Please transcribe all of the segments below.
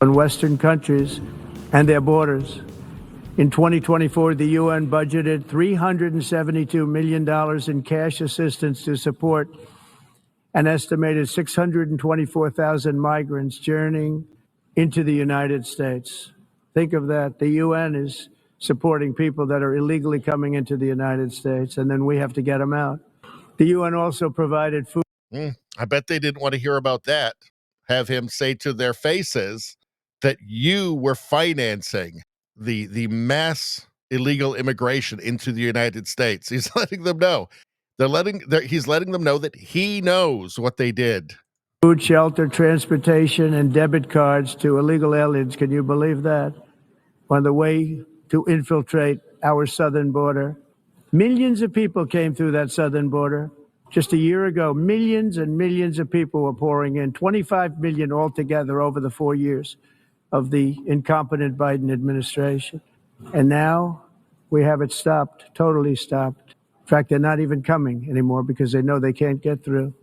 on Western countries and their borders. In 2024, the UN budgeted $372 million in cash assistance to support an estimated 624,000 migrants journeying into the United States. Think of that. The UN is supporting people that are illegally coming into the United States, and then we have to get them out. The UN also provided food. I bet they didn't want to hear about that. Have him say to their faces that you were financing the mass illegal immigration into the United States. He's letting them know. He's letting them know that he knows what they did. Food, shelter, transportation, and debit cards to illegal aliens. Can you believe that? On the way to infiltrate our southern border. Millions of people came through that southern border. Just a year ago, millions and millions of people were pouring in, 25 million altogether over the 4 years of the incompetent Biden administration. And now we have it stopped, totally stopped. In fact, they're not even coming anymore because they know they can't get through.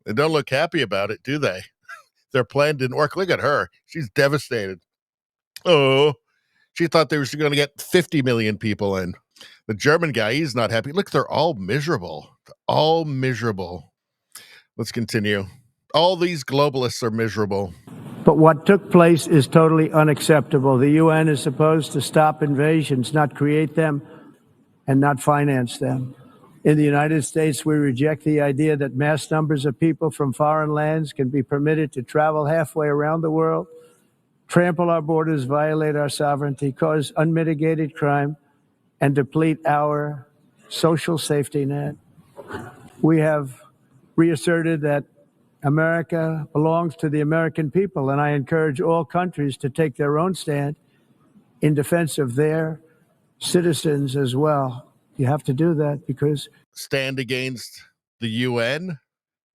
They don't look happy about it, do they? Their plan didn't work. Look at her. She's devastated. Oh, she thought they were going to get 50 million people in. The German guy, he's not happy. Look, they're all miserable. They're all miserable. Let's continue. All these globalists are miserable. But what took place is totally unacceptable. The UN is supposed to stop invasions, not create them and not finance them. In the United States, we reject the idea that mass numbers of people from foreign lands can be permitted to travel halfway around the world, trample our borders, violate our sovereignty, cause unmitigated crime, and deplete our social safety net. We have reasserted that America belongs to the American people, and I encourage all countries to take their own stand in defense of their citizens as well. You have to do that because... Stand against the UN?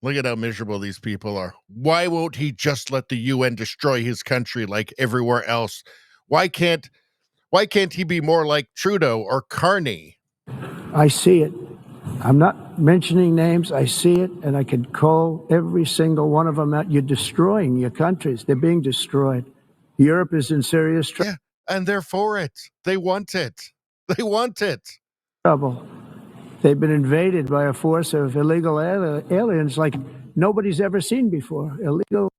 Look at how miserable these people are. Why won't he just let the UN destroy his country like everywhere else? Why can't he be more like Trudeau or Carney? I see it. I'm not mentioning names. I see it, and I can call every single one of them out. You're destroying your countries. They're being destroyed. Europe is in serious trouble. Yeah, and they're for it. They want it. They want it. Trouble. They've been invaded by a force of illegal aliens like nobody's ever seen before. Illegal.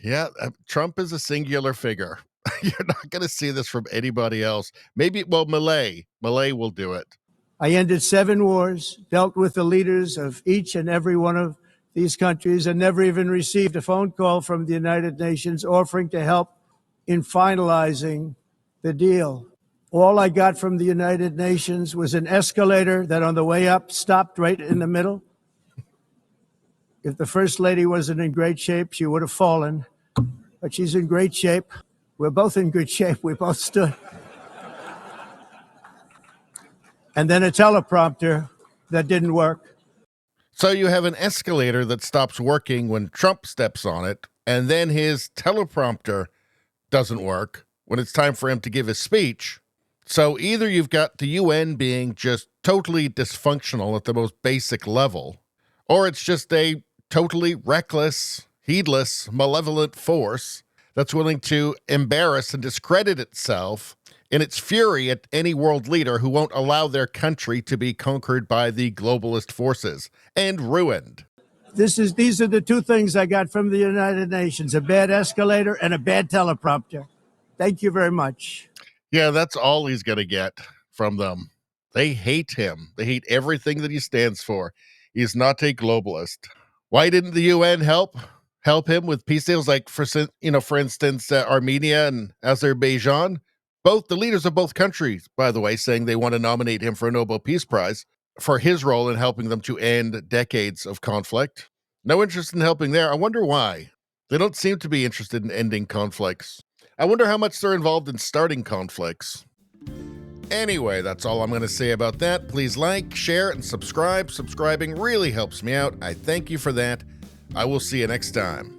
Yeah, Trump is a singular figure. You're not going to see this from anybody else. Maybe, well, Malay will do it. I ended 7 wars, dealt with the leaders of each and every one of these countries, and never even received a phone call from the United Nations offering to help in finalizing the deal. All I got from the United Nations was an escalator that on the way up stopped right in the middle. If the First Lady wasn't in great shape, she would have fallen, but she's in great shape. We're both in good shape. We both stood. And then a teleprompter that didn't work. So you have an escalator that stops working when Trump steps on it, and then his teleprompter doesn't work when it's time for him to give his speech. So either you've got the UN being just totally dysfunctional at the most basic level, or it's just a totally reckless, heedless, malevolent force that's willing to embarrass and discredit itself in its fury at any world leader who won't allow their country to be conquered by the globalist forces and ruined. These are the 2 things I got from the United Nations, a bad escalator and a bad teleprompter. Thank you very much. Yeah, that's all he's going to get from them. They hate him. They hate everything that he stands for. He's not a globalist. Why didn't the UN help him with peace deals like, for instance, Armenia and Azerbaijan? Both the leaders of both countries, by the way, saying they want to nominate him for a Nobel Peace Prize for his role in helping them to end decades of conflict. No interest in helping there. I wonder why. They don't seem to be interested in ending conflicts. I wonder how much they're involved in starting conflicts. Anyway, that's all I'm going to say about that. Please like, share, and subscribe. Subscribing really helps me out. I thank you for that. I will see you next time.